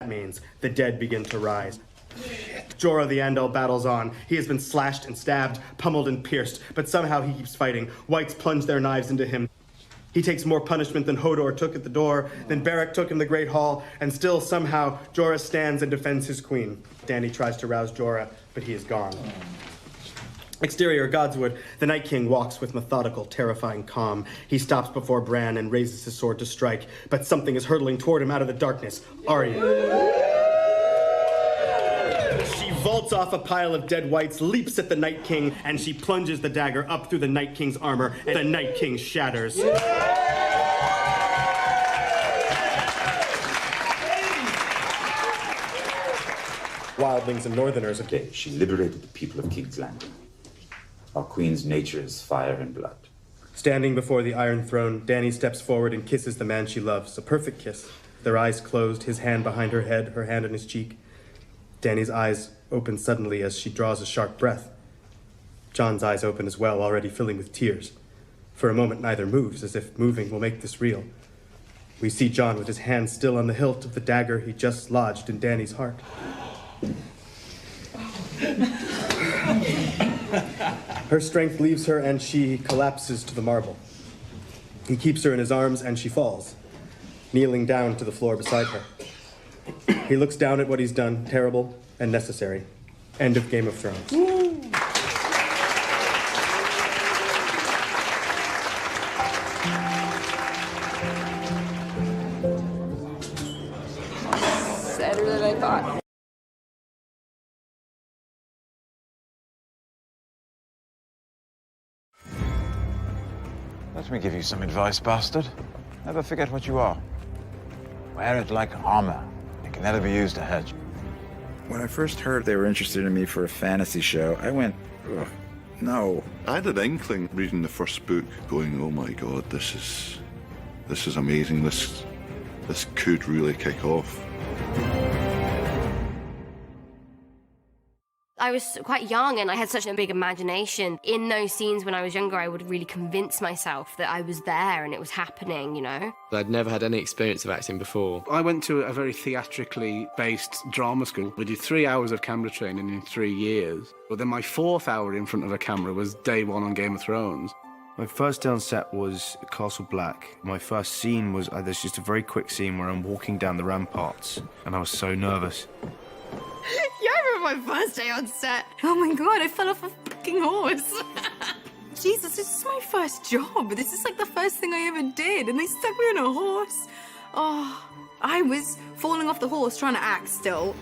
That means the dead begin to rise. Jorah the Andal battles on. He has been slashed and stabbed, pummeled and pierced, but somehow he keeps fighting. Whites plunge their knives into him. He takes more punishment than Hodor took at the door, than Beric took in the Great Hall, and still somehow Jorah stands and defends his queen. Dany tries to rouse Jorah, but he is gone. Exterior Godswood, the Night King walks with methodical, terrifying calm. He stops before Bran and raises his sword to strike, but something is hurtling toward him out of the darkness. Arya. She vaults off a pile of dead whites, leaps at the Night King, and she plunges the dagger up through the Night King's armor, and the Night King shatters. Wildlings and Northerners of Today, she liberated the people of King's Landing. Our queen's nature is fire and blood. Standing before the Iron Throne, Dany steps forward and kisses the man she loves. A perfect kiss. Their eyes closed, his hand behind her head, her hand on his cheek. Dany's eyes open suddenly as she draws a sharp breath. Jon's eyes open as well, already filling with tears. For a moment, neither moves, as if moving will make this real. We see Jon with his hand still on the hilt of the dagger he just lodged in Dany's heart. Her strength leaves her and she collapses to the marble. He keeps her in his arms and she falls, kneeling down to the floor beside her. He looks down at what he's done, terrible and necessary. End of Game of Thrones. Sadder than I thought. Let me give you some advice, bastard. Never forget what you are. Wear it like armor. It can never be used to hurt you. When I first heard they were interested in me for a fantasy show, I went, ugh, no. I had an inkling reading the first book, going, oh my god, this is amazing. This could really kick off. I was quite young and I had such a big imagination. In those scenes when I was younger, I would really convince myself that I was there and it was happening, you know? I'd never had any experience of acting before. I went to a very theatrically based drama school. We did 3 hours of camera training in 3 years. But then my 4th hour in front of a camera was day 1 on Game of Thrones. My first day on set was Castle Black. My first scene was, there's just a very quick scene where I'm walking down the ramparts and I was so nervous. Yeah, I remember my first day on set. Oh my god, I fell off a fucking horse. Jesus, this is my first job. This is like the first thing I ever did, and they stuck me on a horse. Oh, I was falling off the horse trying to act still.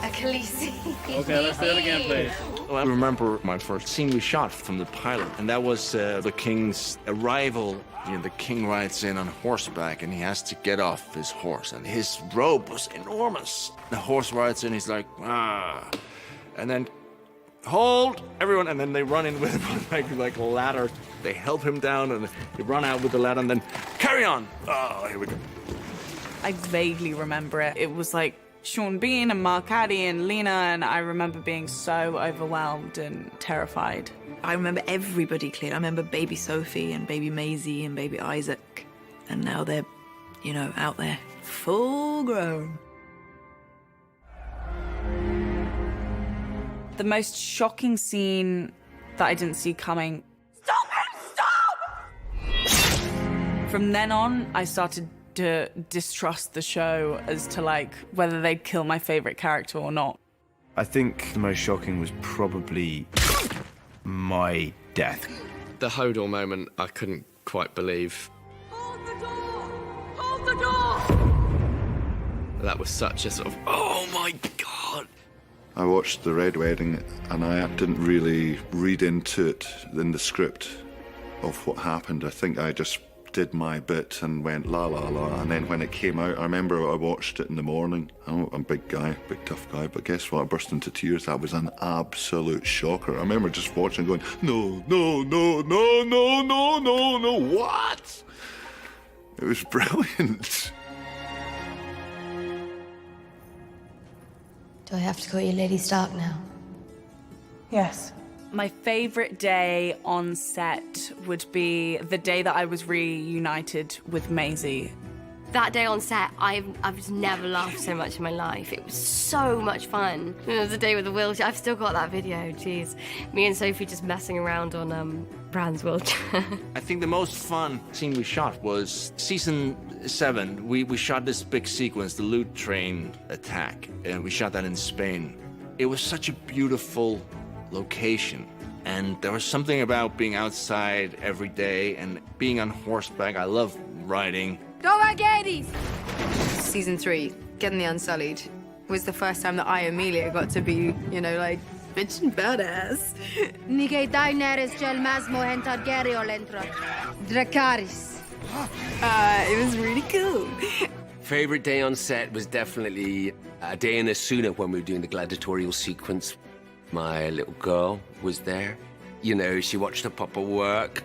Khaleesi. Okay, let's do it again, please. I remember my first scene we shot from the pilot, and that was the king's arrival. You know, the king rides in on horseback, and he has to get off his horse, and his robe was enormous. The horse rides in, he's like, ah, and then, hold, everyone, and then they run in with him like a ladder. They help him down, and they run out with the ladder, and then, carry on. Oh, here we go. I vaguely remember it. It was like Sean Bean and Mark Addy and Lena, and I remember being so overwhelmed and terrified. I remember everybody clearly. I remember baby Sophie and baby Maisie and baby Isaac. And now they're, you know, out there, full grown. The most shocking scene that I didn't see coming. Stop him! Stop! From then on, I started to distrust the show as to, like, whether they'd kill my favorite character or not. I think the most shocking was probably my death. The Hodor moment, I couldn't quite believe. Hold the door! Hold the door! That was such a sort of, oh my God. I watched The Red Wedding and I didn't really read into it in the script of what happened. I think I just did my bit and went la la la, and then when it came out, I remember I watched it in the morning. I'm a big guy, big tough guy, but guess what? I burst into tears. That was an absolute shocker. I remember just watching going, no, no, no, no, no, no, no, no, what? It was brilliant. Do I have to call you Lady Stark now? Yes. My favorite day on set would be the day that I was reunited with Maisie. That day on set, I've just never laughed so much in my life. It was so much fun. There was a day with the wheelchair. I've still got that video, jeez. Me and Sophie just messing around on Bran's wheelchair. I think the most fun scene we shot was season 7. We shot this big sequence, the loot train attack, and we shot that in Spain. It was such a beautiful location, and there was something about being outside every day and being on horseback. I love riding. Go Aggies! Season 3, Getting the Unsullied, was the first time that I, Amelia, got to be, you know, like, bitch and badass. It was really cool. Favorite day on set was definitely a day in Asuna when we were doing the gladiatorial sequence. My little girl was there. You know, she watched the papa work.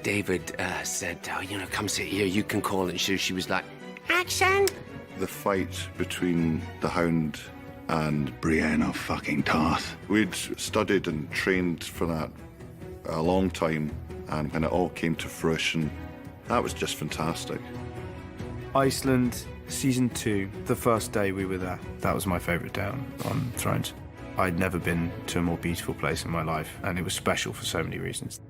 David said, oh, you know, come sit here, you can call it. And she was like, action! The fight between the Hound and Brienne of fucking Tarth. We'd studied and trained for that a long time, and when it all came to fruition, that was just fantastic. Iceland, season 2, the first day we were there. That was my favourite day on Thrones. I'd never been to a more beautiful place in my life, and it was special for so many reasons.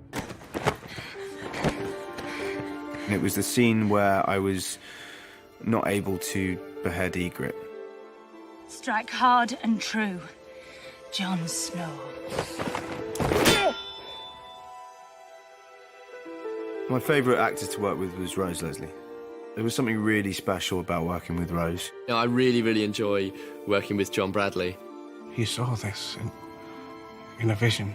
And it was the scene where I was not able to behead Ygritte. Strike hard and true, Jon Snow. My favourite actor to work with was Rose Leslie. There was something really special about working with Rose. You know, I really, really enjoy working with John Bradley. He saw this in a vision.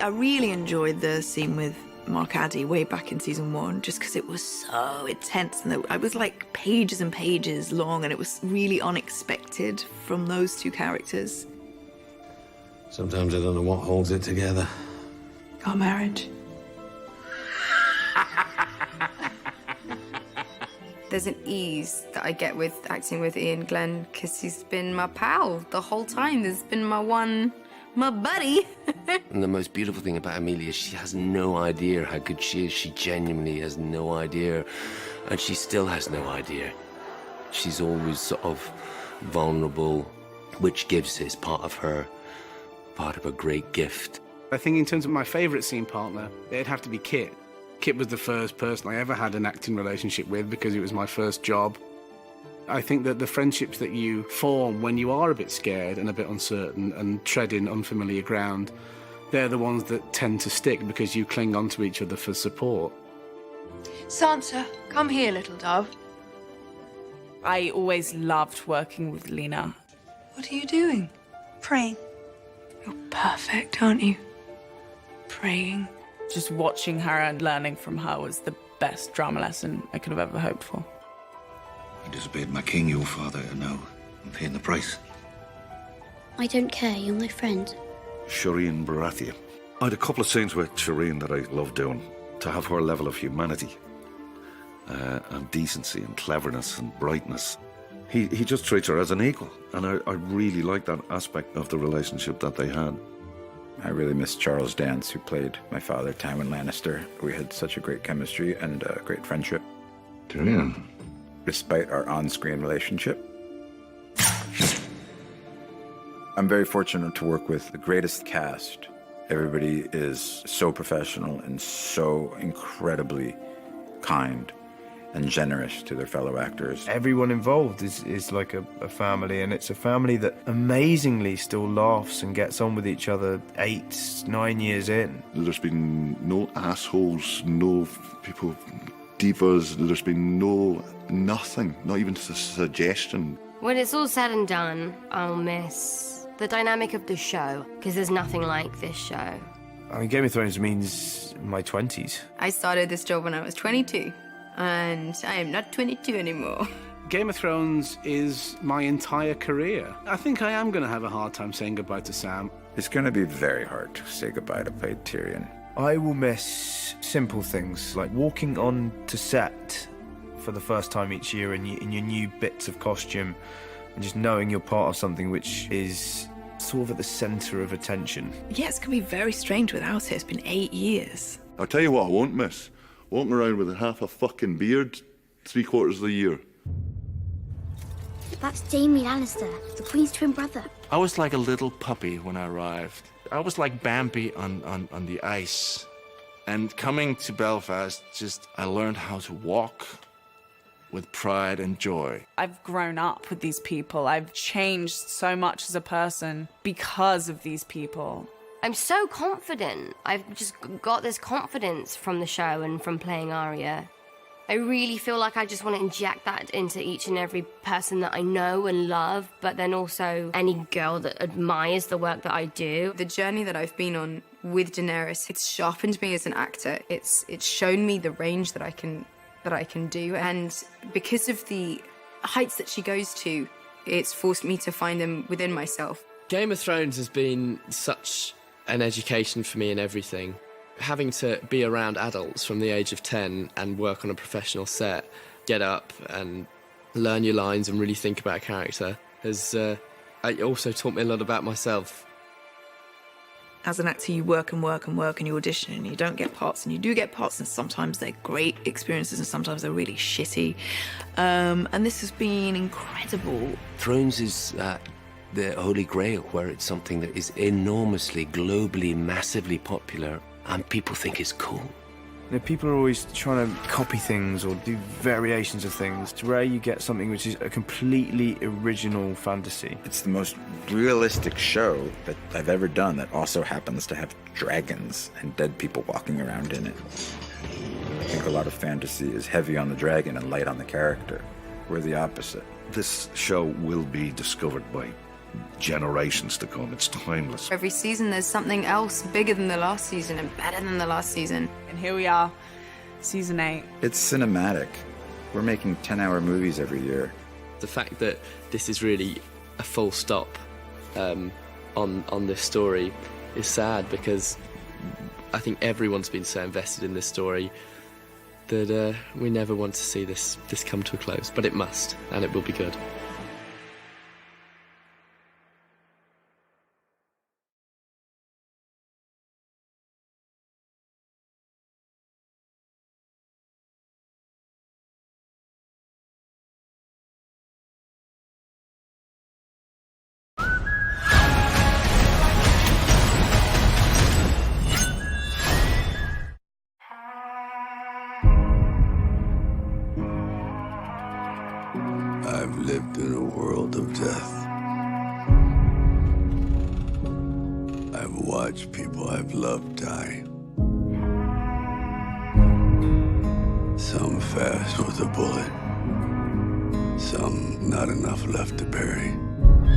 I really enjoyed the scene with Mark Addy way back in season 1, just because it was so intense, and I was like pages and pages long, and it was really unexpected from those two characters. Sometimes I don't know what holds it together. Our marriage. There's an ease that I get with acting with Ian Glenn, because he's been my pal the whole time. There's been my buddy. And the most beautiful thing about Amelia, she has no idea how good she is. She genuinely has no idea, and she still has no idea. She's always sort of vulnerable, which gives is part of her great gift. I think in terms of my favourite scene partner, it'd have to be Kit. Kit was the first person I ever had an acting relationship with because it was my first job. I think that the friendships that you form when you are a bit scared and a bit uncertain and treading unfamiliar ground, they're the ones that tend to stick because you cling on to each other for support. Sansa, come here, little dove. I always loved working with Lena. What are you doing? Praying. You're perfect, aren't you? Praying. Just watching her and learning from her was the best drama lesson I could have ever hoped for. You disobeyed my king, your father, and now I'm paying the price. I don't care, you're my friend. Shireen Baratheon. I had a couple of scenes with Shireen that I loved doing. To have her level of humanity and decency and cleverness and brightness. He just treats her as an equal, and I really like that aspect of the relationship that they had. I really miss Charles Dance, who played my father, Tywin Lannister. We had such a great chemistry and a great friendship. Tyrion. Despite our on-screen relationship. I'm very fortunate to work with the greatest cast. Everybody is so professional and so incredibly kind and generous to their fellow actors. Everyone involved is like a family, and it's a family that amazingly still laughs and gets on with each other 8, 9 years in. There's been no assholes, no people, divas, there's been nothing, not even a suggestion. When it's all said and done, I'll miss the dynamic of the show, because there's nothing like this show. I mean, Game of Thrones means my 20s. I started this job when I was 22, and I am not 22 anymore. Game of Thrones is my entire career. I think I am going to have a hard time saying goodbye to Sam. It's going to be very hard to say goodbye to play Tyrion. I will miss simple things like walking on to set for the first time each year in your new bits of costume and just knowing you're part of something which is sort of at the centre of attention. Yeah, it's going to be very strange without it. It's been 8 years. I'll tell you what I won't miss. walking around with half a fucking beard 3/4 of the year. That's Jaime Lannister, the Queen's twin brother. I was like a little puppy when I arrived. I was like Bambi on the ice. And coming to Belfast, I learned how to walk with pride and joy. I've grown up with these people. I've changed so much as a person because of these people. I'm so confident. I've just got this confidence from the show and from playing Arya. I really feel like I just want to inject that into each and every person that I know and love, but then also any girl that admires the work that I do. The journey that I've been on with Daenerys, it's sharpened me as an actor. It's shown me the range that I can do, and because of the heights that she goes to, it's forced me to find them within myself. Game of Thrones has been such an education for me in everything. Having to be around adults from the age of 10 and work on a professional set, get up and learn your lines and really think about a character has also taught me a lot about myself. As an actor, you work and work and work and you audition and you don't get parts, and you do get parts, and sometimes they're great experiences and sometimes they're really shitty. And this has been incredible. Thrones is the holy grail, where it's something that is enormously, globally, massively popular, and people think it's cool. You know, people are always trying to copy things or do variations of things. It's rare you get something which is a completely original fantasy. It's the most realistic show that I've ever done that also happens to have dragons and dead people walking around in it. I think a lot of fantasy is heavy on the dragon and light on the character. We're the opposite. This show will be discovered by generations to come. It's timeless. Every season there's something else bigger than the last season and better than the last season. And here we are, season 8. It's cinematic. We're making 10-hour movies every year. The fact that this is really a full stop on this story is sad, because I think everyone's been so invested in this story that we never want to see this come to a close. But it must, and it will be good. I've lived in a world of death. I've watched people I've loved die. Some fast with a bullet. Some not enough left to bury.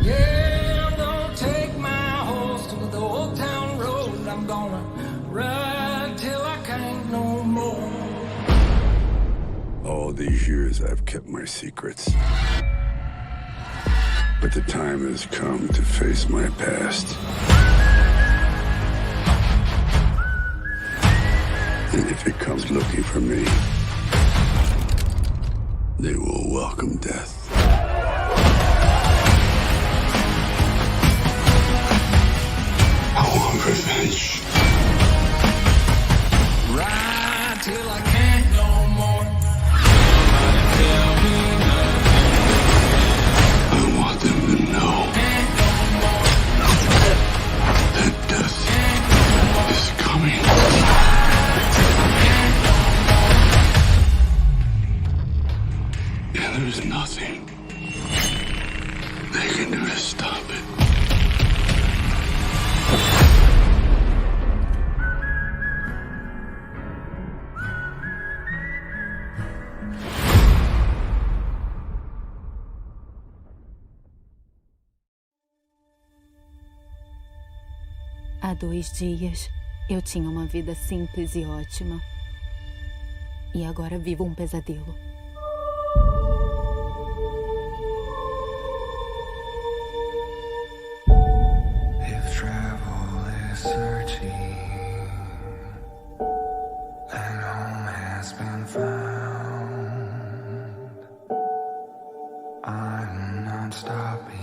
Yeah, I'm gonna take my horse to the old town road. I'm gonna ride till I can't no more. All these years I've kept my secrets. But the time has come to face my past. And if it comes looking for me, they will welcome death. I want revenge. Ride till I can't no more. I want them to know that death is coming. And there's nothing they can do to stop it. Há 2 dias, eu tinha uma vida simples e ótima. E agora vivo um pesadelo. If travel is searching and home has been found, I'm not stopping.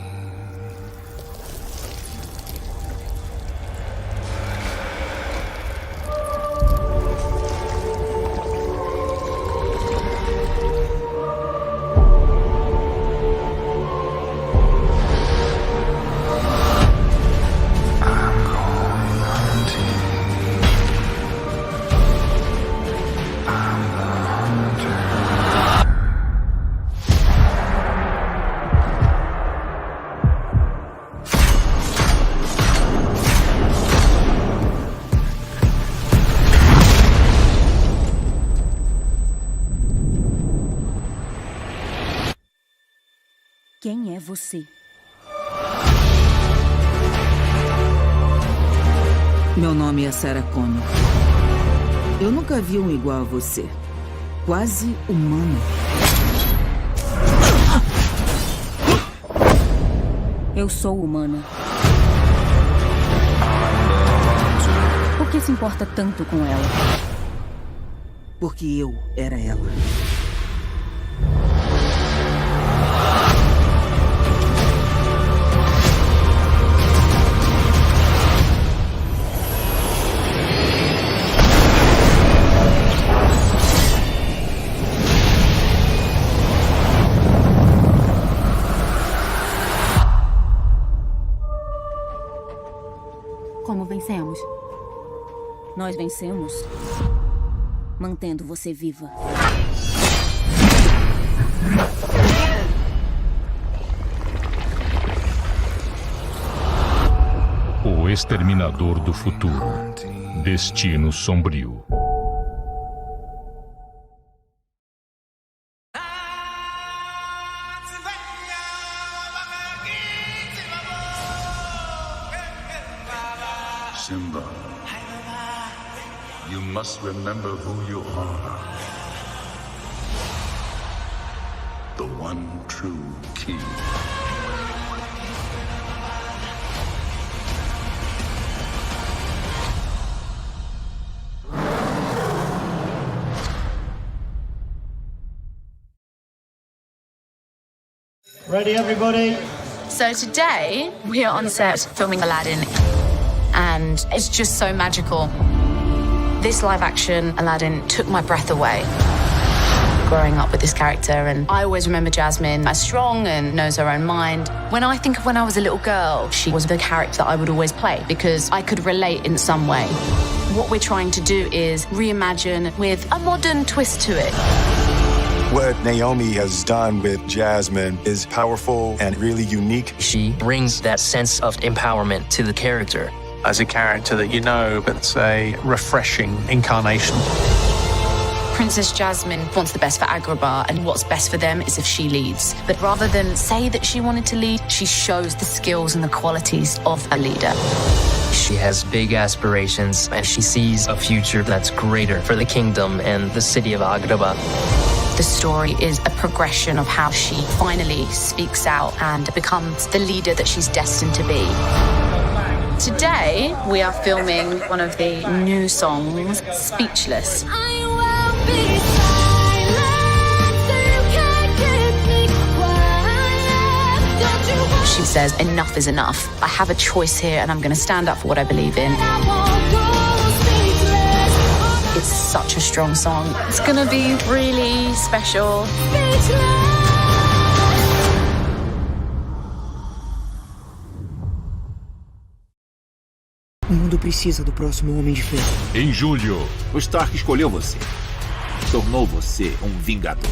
Quem é você? Meu nome é Sarah Connor. Eu nunca vi um igual a você. Quase humano. Eu sou humana. Por que se importa tanto com ela? Porque eu era ela. Como vencemos? Nós vencemos mantendo você viva. O Exterminador do Futuro. Destino Sombrio. Simba, you must remember who you are. The one true king. Ready, everybody? So today, we are on set filming Aladdin, and it's just so magical. This live-action Aladdin took my breath away. Growing up with this character, and I always remember Jasmine as strong and knows her own mind. When I think of when I was a little girl, she was the character that I would always play because I could relate in some way. What we're trying to do is reimagine with a modern twist to it. What Naomi has done with Jasmine is powerful and really unique. She brings that sense of empowerment to the character. As a character that you know, but it's a refreshing incarnation. Princess Jasmine wants the best for Agrabah, and what's best for them is if she leads. But rather than say that she wanted to lead, she shows the skills and the qualities of a leader. She has big aspirations, and she sees a future that's greater for the kingdom and the city of Agrabah. The story is a progression of how she finally speaks out and becomes the leader that she's destined to be. Today, we are filming one of the new songs, Speechless. She says, enough is enough. I have a choice here and I'm going to stand up for what I believe in. It's such a strong song. It's going to be really special. O mundo precisa do próximo Homem de Ferro. Em julho. O Stark escolheu você. Tornou você um vingador.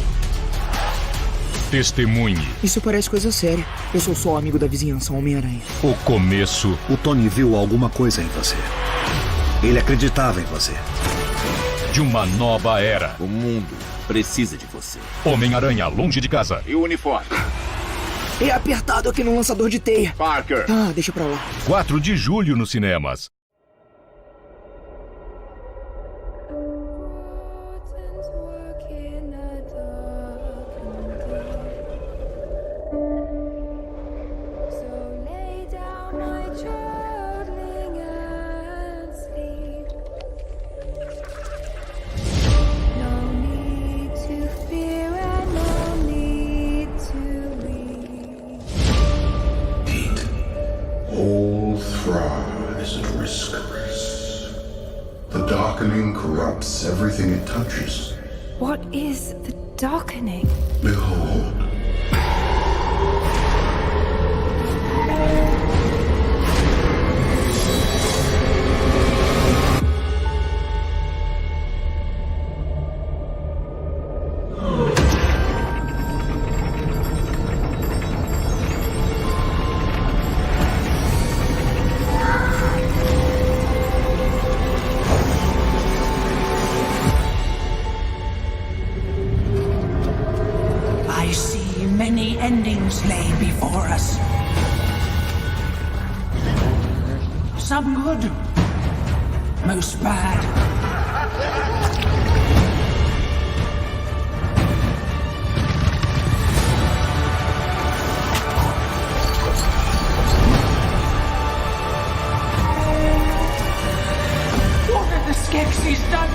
Testemunhe. Isso parece coisa séria. Eu sou só amigo da vizinhança Homem-Aranha. O começo. O Tony viu alguma coisa em você. Ele acreditava em você. De uma nova era. O mundo precisa de você. Homem-Aranha longe de casa. E o uniforme? É apertado aqui no lançador de teia. Parker. Ah, deixa pra lá. 4 de julho nos cinemas. All thrives at risk. The darkening corrupts everything it touches. What is the darkening? Behold. I see endings lay before us. Some good, most bad. What have the Skeksis done?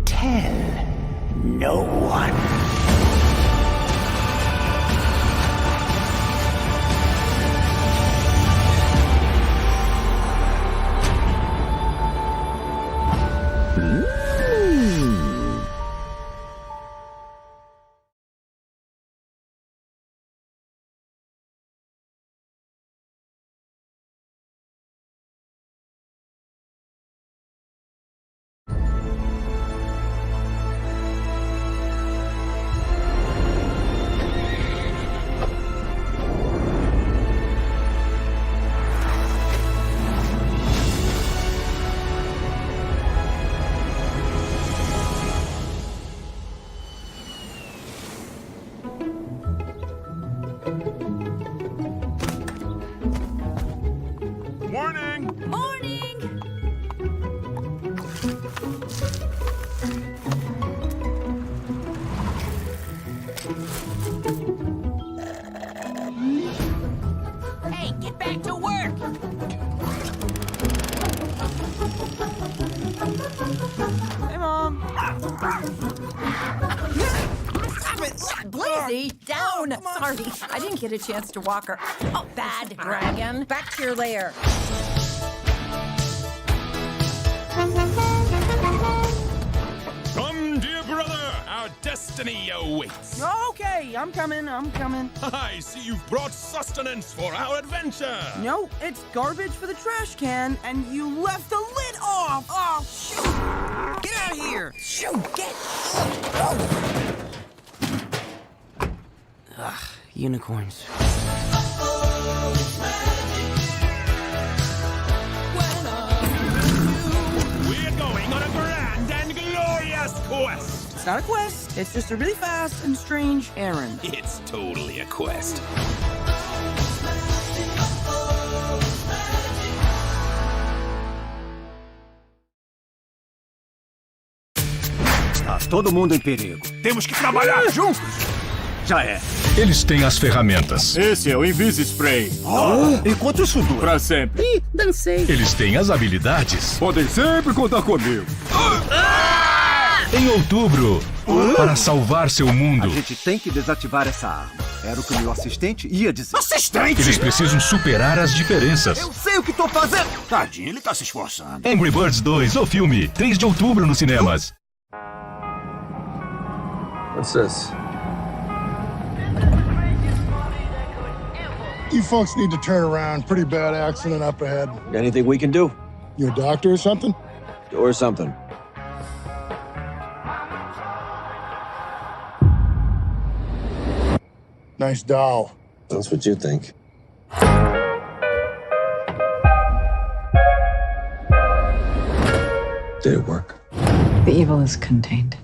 Tell no one. Hey, get back to work! Hey, Mom. Stop it! Blazy, down! Sorry, I didn't get a chance to walk her. Oh, bad dragon. Back to your lair. Come, dear brother, our destiny awaits. Okay, I'm coming. I see you've brought sustenance for our adventure. No, it's garbage for the trash can, and you left the lid off! Oh, shoot! Get out of here! Shoot, get! Ugh, unicorns. We're going on a grand and glorious quest. It's not a quest, it's just a really fast and strange errand. It's totally a quest. Está todo mundo em perigo. Temos que trabalhar juntos. Já é. Eles têm as ferramentas. Esse é o Invis Spray. E quanto isso dura? Pra sempre. Ih, dancei. Eles têm as habilidades. Podem sempre contar comigo. Em outubro, para salvar seu mundo. A gente tem que desativar essa arma. Era o que o meu assistente ia dizer. Assistente? Eles precisam superar as diferenças. Eu sei o que tô fazendo. Tadinho, ele tá se esforçando. Angry Birds 2, o filme, 3 de outubro nos cinemas. What's this? You folks need to turn around. Pretty bad accident up ahead. Anything we can do? You a doctor or something? Or something. Nice doll. That's what you think. Did it work? The evil is contained.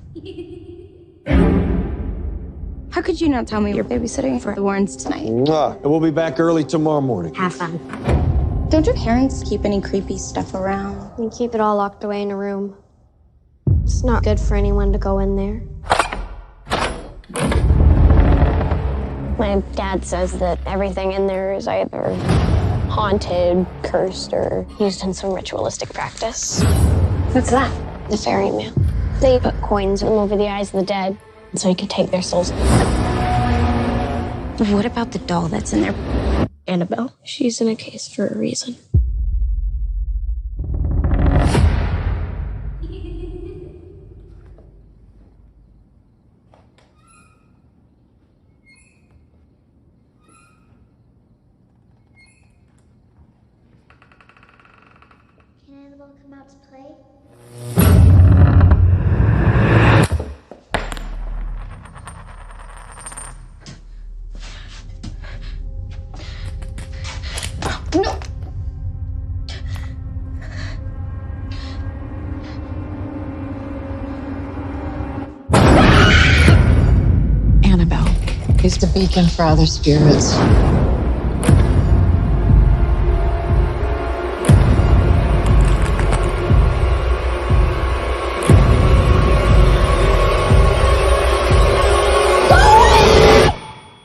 How could you not tell me you're babysitting for the Warrens tonight? And we'll be back early tomorrow morning. Have fun. Don't your parents keep any creepy stuff around? They keep it all locked away in a room. It's not good for anyone to go in there. My dad says that everything in there is either haunted, cursed, or used in some ritualistic practice. What's that? The fairy mail. They put coins over the eyes of the dead so he could take their souls. What about the doll that's in there? Annabelle, she's in a case for a reason. Can Annabelle come out to play? No! He's the beacon for other spirits.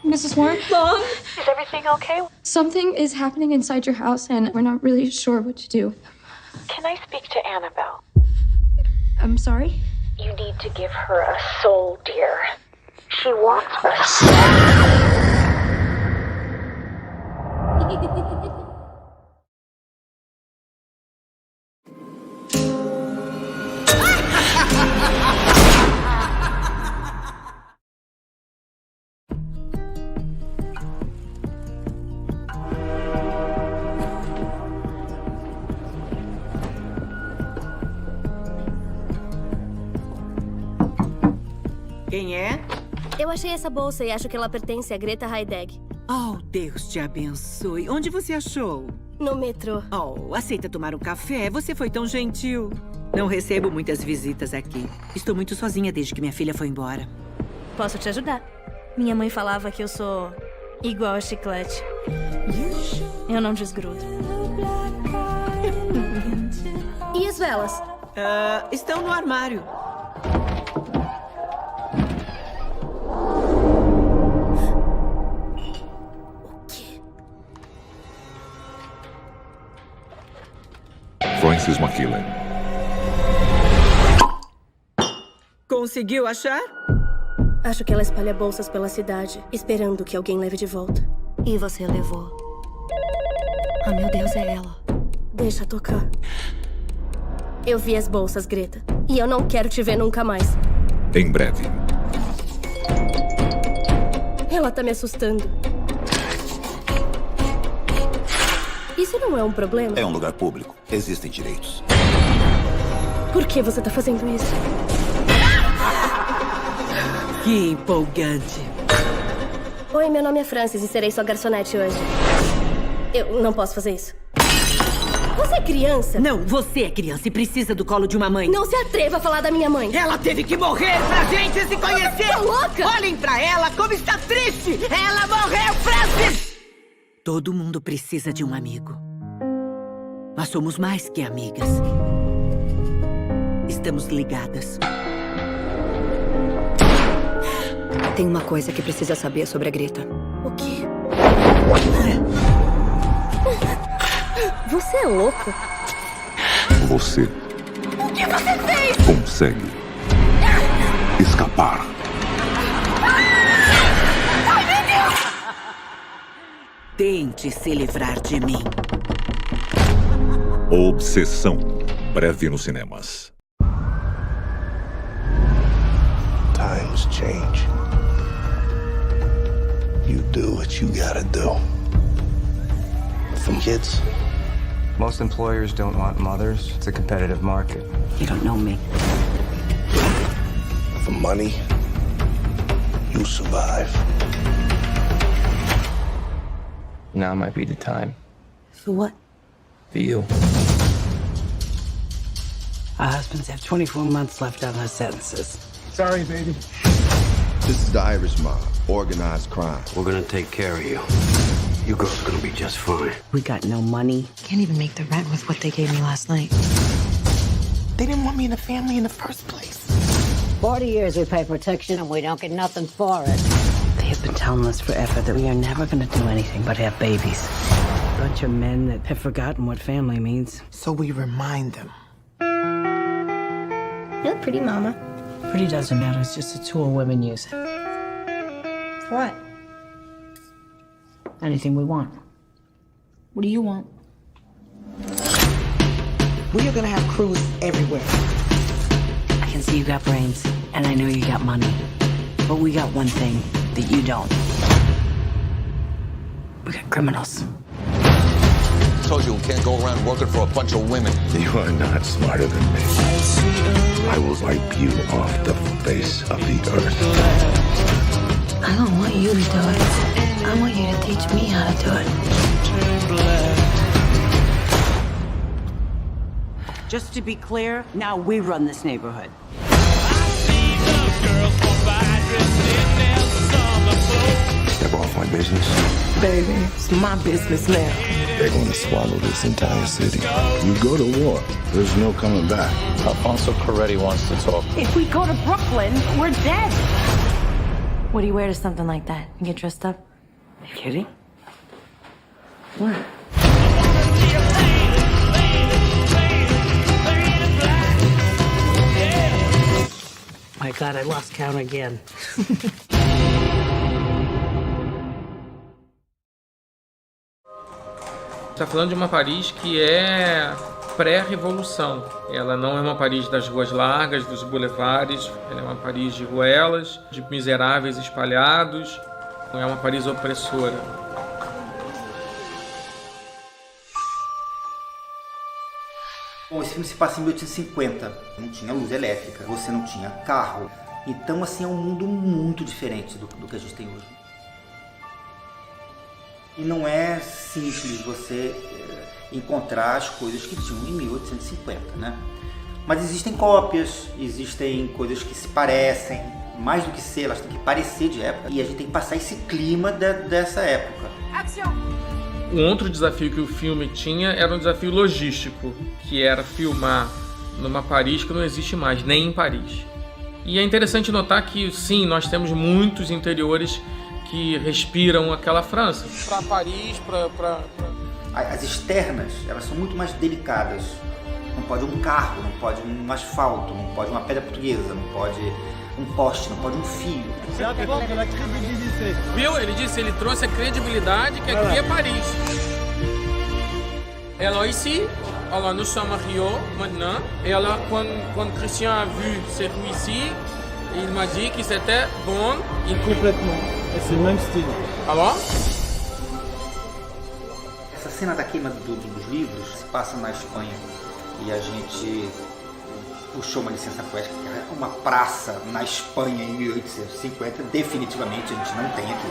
Mrs. Warren? Mom? Is everything okay? Something is happening inside your house, and we're not really sure what to do. Can I speak to Annabelle? I'm sorry? You need to give her a soul, dear. She wants a soul. Quem é? Eu achei essa bolsa e acho que ela pertence a Greta Heidegg. Oh, Deus te abençoe. Onde você achou? No metrô. Oh, aceita tomar um café? Você foi tão gentil. Não recebo muitas visitas aqui. Estou muito sozinha desde que minha filha foi embora. Posso te ajudar. Minha mãe falava que eu sou igual a chiclete. Eu não desgrudo. E as velas? Estão no armário. Francis McKillen. Conseguiu achar? Acho que ela espalha bolsas pela cidade, esperando que alguém leve de volta. E você levou. Ah, meu Deus, é ela. Deixa tocar. Eu vi as bolsas, Greta. E eu não quero te ver nunca mais. Em breve. Ela tá me assustando. Isso não é um problema? É um lugar público. Existem direitos. Por que você tá fazendo isso? Que empolgante. Oi, meu nome é Francis e serei sua garçonete hoje. Eu não posso fazer isso. Você é criança? Não, você é criança e precisa do colo de uma mãe. Não se atreva a falar da minha mãe. Ela teve que morrer pra gente se conhecer. Você tá louca? Olhem pra ela como está triste. Ela morreu, Francis! Todo mundo precisa de um amigo. Nós somos mais que amigas. Estamos ligadas. Tem uma coisa que precisa saber sobre a Greta. O quê? Você é louco? Você O que você fez? consegue escapar. Ai, meu Deus! Tente se livrar de mim. Obsessão. Breve nos cinemas. Times change. You do what you gotta do. For kids. Most employers don't want mothers. It's a competitive market. You don't know me. For money, you survive. Now might be the time. For what? For you. Our husbands have 24 months left on their sentences. Sorry, baby. This is the Irish mob. Organized crime. We're gonna take care of you. You girls are gonna be just fine. We got no money. Can't even make the rent with what they gave me last night. They didn't want me in the family in the first place. 40 years we pay protection and we don't get nothing for it. They have been telling us forever that we are never gonna do anything but have babies. A bunch of men that have forgotten what family means. So we remind them. You look pretty, Mama. Pretty doesn't matter. It's just a tool women use. For what? Anything we want. What do you want? We are gonna have crews everywhere. I can see you got brains, and I know you got money. But we got one thing that you don't. We got criminals. Told you we can't go around working for a bunch of women. You are not smarter than me. I will wipe you off the face of the earth. I don't want you to do it. I want you to teach me how to do it. Just to be clear, now we run this neighborhood. I see the girls go by dressed in their summer clothes. step off my business? Baby, it's my business now. They're gonna swallow this entire city. You go to war, there's no coming back. Alfonso Coretti wants to talk. If we go to Brooklyn, we're dead. What do you wear to something like that? You get dressed up? Are you kidding? What? My God, I lost count again. Está falando de uma Paris que é pré-revolução. Ela não é uma Paris das ruas largas, dos boulevards. Ela é uma Paris de ruelas, de miseráveis espalhados. É uma Paris opressora. Bom, esse filme se passa em 1850. Não tinha luz elétrica, você não tinha carro. Então, assim, é um mundo muito diferente do que a gente tem hoje. E não é simples você encontrar as coisas que tinham em 1850, né? Mas existem cópias, existem coisas que se parecem, mais do que ser, elas têm que parecer de época. E a gente tem que passar esse clima dessa época. Um outro desafio que o filme tinha era um desafio logístico, que era filmar numa Paris que não existe mais, nem em Paris. E é interessante notar que, sim, nós temos muitos interiores que respiram aquela França. Para Paris, As externas, elas são muito mais delicadas. Não pode um carro, não pode um asfalto, não pode uma pedra portuguesa, não pode um poste, não pode um fio. Viu? Ele disse, ele trouxe a credibilidade que aqui é Paris. Alors ici, alors nous sommes à Rio maintenant, et alors quand Christian a vu ces rues ici, il m'a dit que c'était bon. Complètement. C'est le même style. Alors? Essa cena da queima dos livros se passa na Espanha e a gente puxou uma licença poética, uma praça na Espanha em 1850, definitivamente a gente não tem aqui.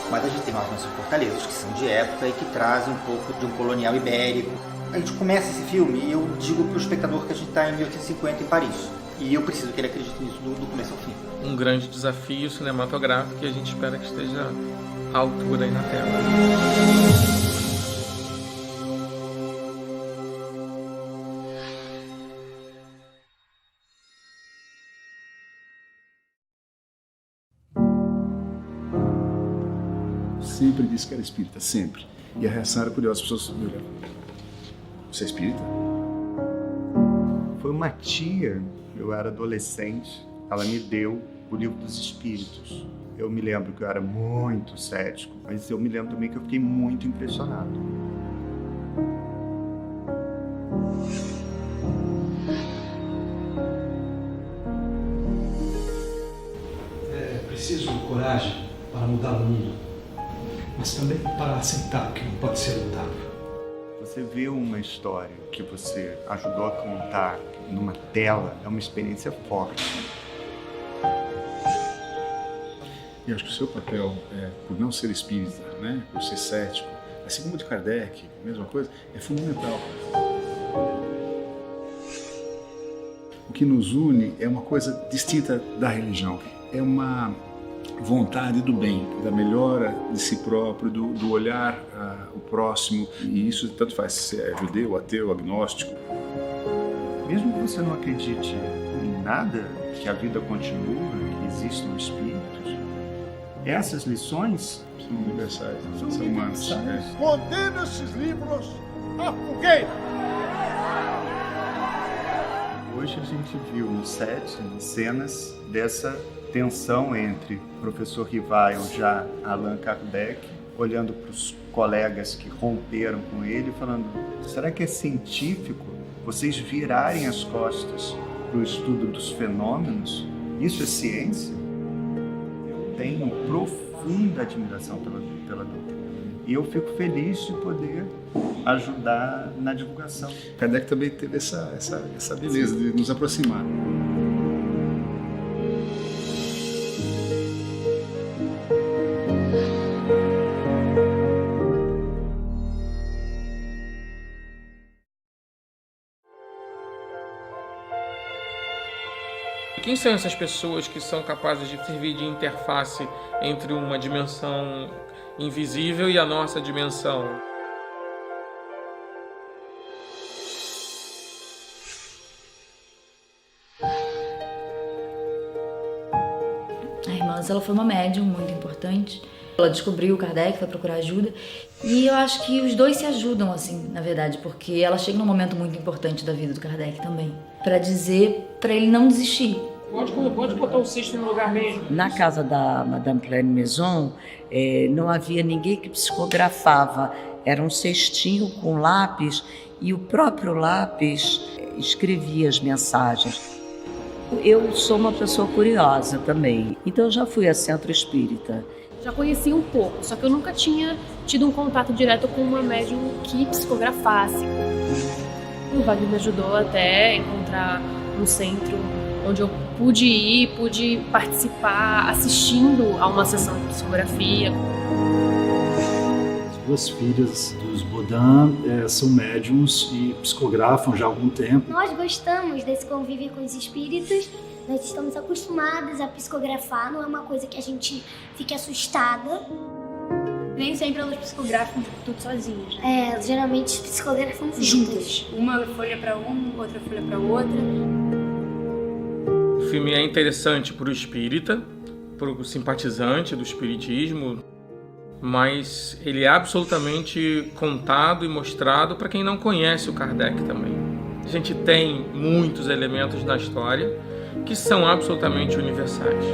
Mas a gente tem algumas fortalezas que são de época e que trazem um pouco de um colonial ibérico. A gente começa esse filme e eu digo para o espectador que a gente está em 1850 em Paris. E eu preciso que ele acredite nisso do começo ao fim. Um grande desafio cinematográfico que a gente espera que esteja à altura aí na tela. Sempre disse que era espírita, sempre. E a reação era curiosa, as pessoas me olhavam. Você é espírita? Foi uma tia, eu era adolescente, ela me deu o livro dos espíritos. Eu me lembro que eu era muito cético, mas eu me lembro também que eu fiquei muito impressionado. É preciso coragem para mudar o mundo, mas também para aceitar o que não pode ser mudado. Você vê uma história que você ajudou a contar numa tela, é uma experiência forte. E acho que o seu papel, por não ser espírita, né, por ser cético, assim como o de Kardec, mesma coisa, é fundamental. O que nos une é uma coisa distinta da religião, é uma vontade do bem, da melhora de si próprio, do olhar o próximo, e isso tanto faz se é judeu, ateu, agnóstico. Mesmo que você não acredite em nada, que a vida continua, que existem espíritos, essas lições são universais, são humanas. Condena esses livros à fogueira! Hoje a gente viu no set cenas dessa tensão entre o professor rival, já Allan Kardec, olhando para os colegas que romperam com ele, falando: será que é científico vocês virarem as costas para o estudo dos fenômenos? Isso é ciência? Eu tenho profunda admiração pela doutrina. E eu fico feliz de poder ajudar na divulgação. Kardec também teve essa beleza de nos aproximar. O Quem são essas pessoas que são capazes de servir de interface entre uma dimensão invisível e a nossa dimensão? A irmã, ela foi uma médium muito importante. Ela descobriu o Kardec, foi procurar ajuda. E eu acho que os dois se ajudam, assim, na verdade, porque ela chega num momento muito importante da vida do Kardec também, para dizer para ele não desistir. Pode botar o cesto no lugar mesmo. Na casa da Madame Pleine Maison, não havia ninguém que psicografava. Era um cestinho com lápis e o próprio lápis escrevia as mensagens. Eu sou uma pessoa curiosa também, então eu já fui a centro espírita. Já conheci um pouco, só que eu nunca tinha tido um contato direto com uma médium que psicografasse. O Wagner me ajudou até encontrar um centro onde eu pude ir, pude participar assistindo a uma sessão de psicografia. As duas filhas dos Baudin são médiums e psicografam já há algum tempo. Nós gostamos desse convívio com os espíritos. Nós estamos acostumados a psicografar, não é uma coisa que a gente fique assustada. Nem sempre elas psicografam tudo sozinhas. Geralmente psicografam juntas. Uma folha para uma, outra folha para outra. O filme é interessante para o espírita, para o simpatizante do espiritismo, mas ele é absolutamente contado e mostrado para quem não conhece o Kardec também. A gente tem muitos elementos na história que são absolutamente universais.